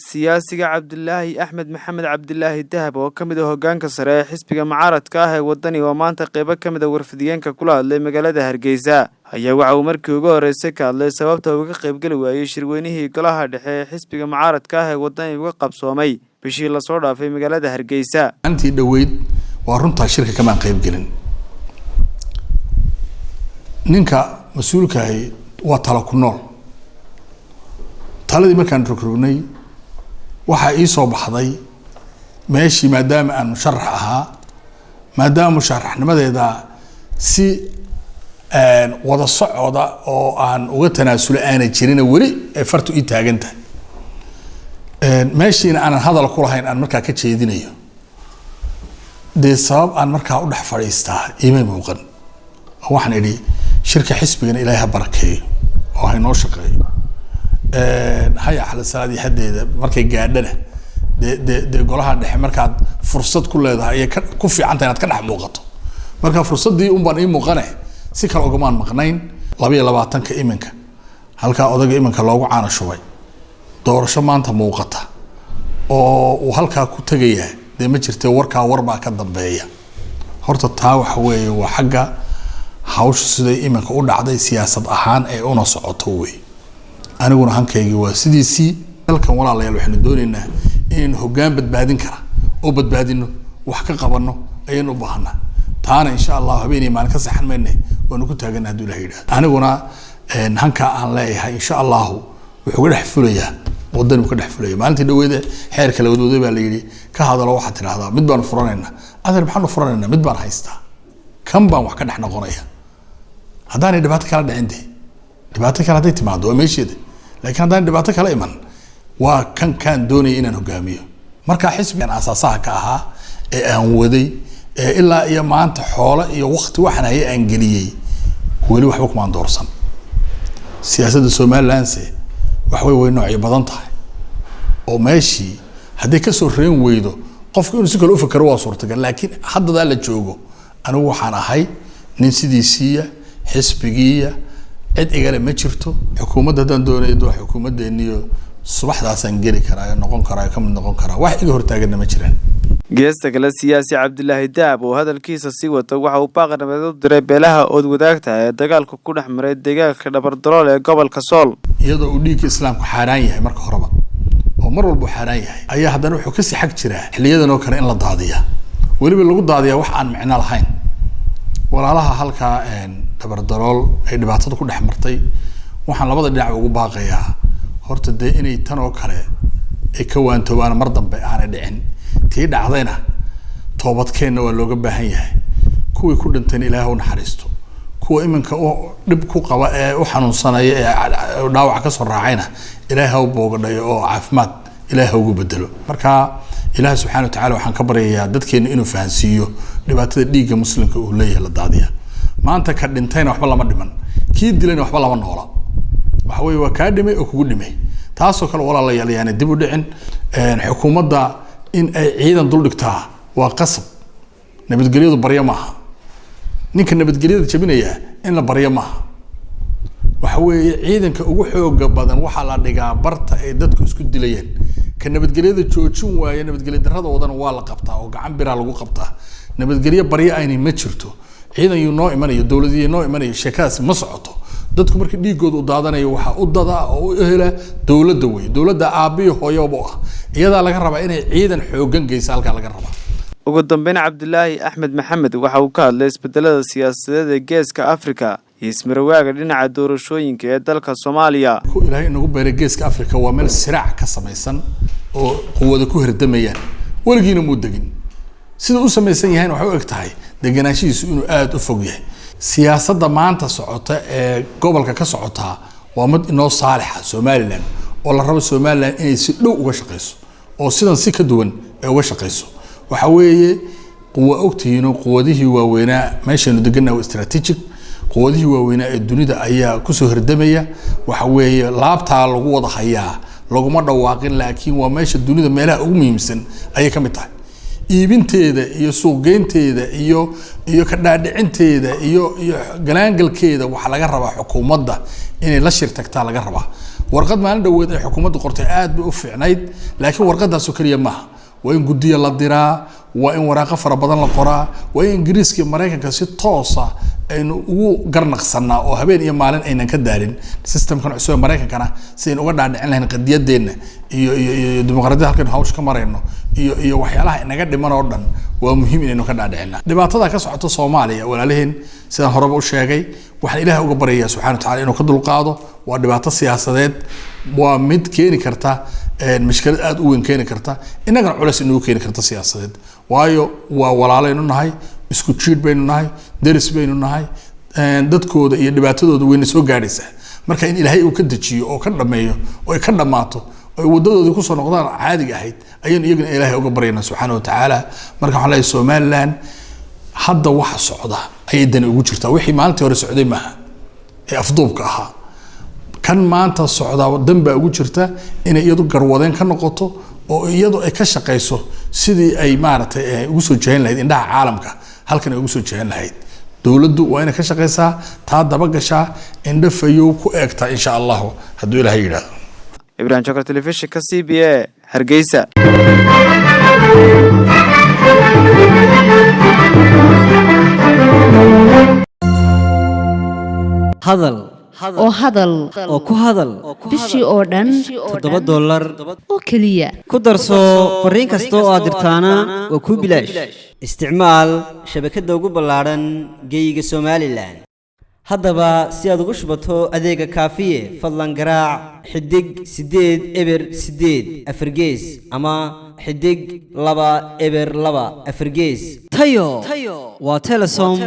siyaasiga Cabdilaahi Axmed Maxamed Cabdilaahi Dahab oo kamid ah hoggaanka sare ee xisbiga mucaaradka ah ee wadani oo maanta qayb ka mid ah warfidiyeenka kula hadlay magaalada Hargeysa ayaa waxa uu markii ugu horeysay ka hadlay sababta uu ka qayb gali waayay shirweynihii golaha dhexe ee xisbiga mucaaradka ah ee wadani uga qabsoomay bishii la soo dhaafay magaalada Hargeysa antii dhaweyd waa runta shirka kama qayb galin ninka mas'uulka ah waa talo ku nool taladii markaan rogrognay waxa ii soo baxday meeshii maadaama aan musharax ahaa maadaama musharaxnimadeeda si wada socda oo aan uga tanaasulo aan jirin wali ay fartu ii taagan tahay meeshii aan hadal ku lahayn aan markaa ka jeedinayo de sabab aan markaa u dhax fadhiistaa iimay muuqan waxaan idhi shirka xisbigan Ilaahay barakeeyo oo ay noo shaqeeyo haya xal salaadi hadeeda markay gaadhana de golaha dhexe markaad fursad ku leedahay ay ku fiicantahay inaad ka dhex muuqato marka fursadii baan ii muuqanay si kala ogamaan maqnayn 22ka iminka halka odaga iminka loogu caano shubay doorasho maanta muuqata oo uu halka ku tagaya de ma jirto warka warba ka dambeeya horta taa waxa weeye waa xagga hawsha sida iminka u dhacday siyaasad ahaan ee una socoto way aniguna hankaygi waa sidiisii dalkan walaalayaal waxaan doonaynaa in hoggaan badbaadin kara oo badbaadino wax ka qabano ayaan u baahnaa taana insha Allah habeenii maalin ka saxan meynay waan ku taagan haduu Ilaahay yiraahdo aniguna hanka aan leeyahay insha Allah wuxuu dhex fulayaa wadani ka dhex fulaya maalintii dhaweeyda xeerka la wadooday baa la yiri ka hadalo waxa tiraahdaa mid baan furanaynaa adeer maxaan furanaynaa mid baan haystaa kan baan wax ka dhex noqonaya hadaan dhibaato kala dhicintay dhibaato kala hadday timaado meesheeda laakiin hadaan dhibaato kala iman waa kan doonay inaan hogaamiyo marka xisbigan asaasaha ka ahaa ee aan waday ilaa iyo maanta xoolo iyo waqti waxaan hay aan galiyay wali waxba kuma doorsan siyaasadda Soomaaliland wax way noocyo badan tahay oo meeshii haddii ka soo reen weydo qofku inuu si kale u fikiro waa suurtagal laakiin hadda la joogo anigu waxaan ahay nin sidiisiya xisbigiya cid igale ma jirto xukuumadda hadaan doonayo xukuumaddeeniyo subaxdaasaan geli karaa noqon karaa ka mid noqon karaa wax iga hortaagan ma jiraan geesta kale siyaasi Cabdilaahi Dahab oo hadalkiisa sii wata waxa uu baaqnimada u diray beelaha oo wadaagta ee dagaalku ku dhex maray deegaanka Dhabardarool ee gobolka Sool iyadoo uu dhiigga islaamku xaraan yahay marka horeba oo mar walba xaraan yahay ayaa haddana wuxuu ka sii xaq jiraa xiliyadan oo kale in la daadiya waliba lagu daadiya wax aan macna lahayn walaalaha halka Dhabardarool ay dhibaatada ku dhex martay waxaan labada dhinac ugu baaqayaa horta de inay tan oo kale ay ka waantoobaan mar dambe aan dhicin tii dhacdayna toobadkeena waa looga baahan yahay kuwii ku dhintay Ilaahay u naxariisto kuwa iminka oo dib ku qaba ee u xanuunsanaya ee dhaawac ka soo raacayna Ilaahay u boogadhayo oo caafimaad Ilaahay ugu bedelo marka Ilaahay subhanahu wa ta'ala waxaan ka baryayaa dadkeena inuu fahansiiyo dhibaatada dhiigga muslimka uu leeyahay la daadiya maanta ka dhintayna waxba lama dhiman kii dilayna waxba lama noola waxa weeye waa ka dhimay oo kugu dhimay taasoo kale walaalayaal yaani dib u dhicin xukuumadda in ay ciidan dul dhigtaa waa qasab nabadgelyadu baryo maaha ninka nabadgelyada jabinaya in la baryo maaha waxa weeye ciidanka ugu xooga badan waxa la dhigaa barta ay dadku isku dilayeen ka nabadgelyada joojin waaya nabadgelyada darradoodan waa la qabtaa oo gacan bira lagu qabtaa nabadgelyo baryo ayna ma jirto ciidan uu noo imanayo dawladii noo imanayo sheekaas ma socoto dadku markii dhiigooda u daadanayo waxa u dada oo u hela dawladda way dawladda aabiyo hooyoba ah iyada laga rabaa inay ciidan xoogan geysa halka laga rabaa ugu dambeyn Cabdilaahi Axmed Maxamed waxa uu ka hadlay isbedelada siyaasadeed ee geeska Afrika iyo ismarwaaga dhinaca doorashooyinka ee dalka Soomaaliya Ilaahay inagu beeray geeska Afrika waa meel siraac ka samaysan oo quwada ku hirdamayaan waligiina muu degin sida uu samaysan yahay waxa uu egtahay deganaanshiisu inuu aad u fog yahay siyaasadda maanta socota ee gobolka ka socota waa mid inoo saalixa Soomaaliland oo la rabo Soomaaliland inay si dhow uga shaqeyso oo sidan si ka duwan ay uga shaqeyso waxa weeye quwa ogtiino quwadihii waaweynaa meeshanu deganaa waa strategic quwadihii waaweynaa ee dunida ayaa ku soo hirdamaya waxa weeye laabta lagu wada hayaa laguma dhawaaqin laakiin waa meesha dunida meelaha ugu muhiimsan ayay ka mid tahay iibinteeda iyo suuqgeynteeda iyo ka dhaadhicinteeda iyo galaangalkeeda waxa laga rabaa xukuumadda inay la shirtagtaa laga rabaa warqad maalin dhaweed ay xukuumaddu qortay aad bay u fiicnayd laakiin warqadaas oo kaliya maaha waa in guddiyo la diraa waa in waraaqo fara badan la qoraa waa in ingiriiska iyo maraykanka si toos ah aynu ugu garnaqsanaa oo habeen iyo maalin aynan ka daalin systemkan cusub ee maraykankana si aynu uga dhaadhicin lahayn qadiyadeenna iyo dimuqraadiyadda halkan hawsha ka marayno iyo waxyaalaha inaga dhiman oo dhan waa muhiim inaynu ka dhaadhicinaa dhibaatada ka socota Soomaaliya walaalaheen sidaan horeba u sheegay waxaan Ilaahay uga baryayaa subxaanahu wa ta'aala inuu ka dulqaado waa dhibaato siyaasadeed waa mid keeni karta مشكلة aad u weyn keeni karta inagana culays inuu keeni karta siyaasadeed waayo waa walaalaynu nahay isku jiid baynu nahay deris baynu nahay dadkooda iyo dhibaatadooda weyn soo gaaraysa marka in Ilaahay uu ka dajiyo oo ka dhameeyo oo ay ka dhamaato oo wadadooda ku soo noqdaan caadiga ahayd ayaan iyagana Ilaahay uga baryaynaa subxaanahu wa ta'aala marka waxa la Soomaaliland hadda waxa socda ay dan ugu jirtaa wixii maalintii hore socday maaha ee afduubka ahaa kan maanta socda danba ugu jirta inay iyadu garwadeen ka noqoto oo iyadu ay ka shaqeyso sidii ay maartay ugu soo jeeyn lahayd indhaha caalamka halkan ay ugu soo jeeyn lahayd dawladdu waa inay ka shaqeysaa taa daba gashaa indhafayo ku eegta insha Allah hadduu Ilaahay yiraahdo Ibrahim Chokar Television ka CBA Hargeysa hadal oo ku hadal bishii oo dhan $7 oo kaliya ku darso fariin kasta oo aad dirtaana waa ku bilaash isticmaal shabakadda ugu ballaaran geyga Soomaaliland haddaba si aad ugu shubato adeega kaafiye fadlan garaac xidig 8 eber 8 afargees ama xidig 2 eber 2 afargees tayo waa Telesom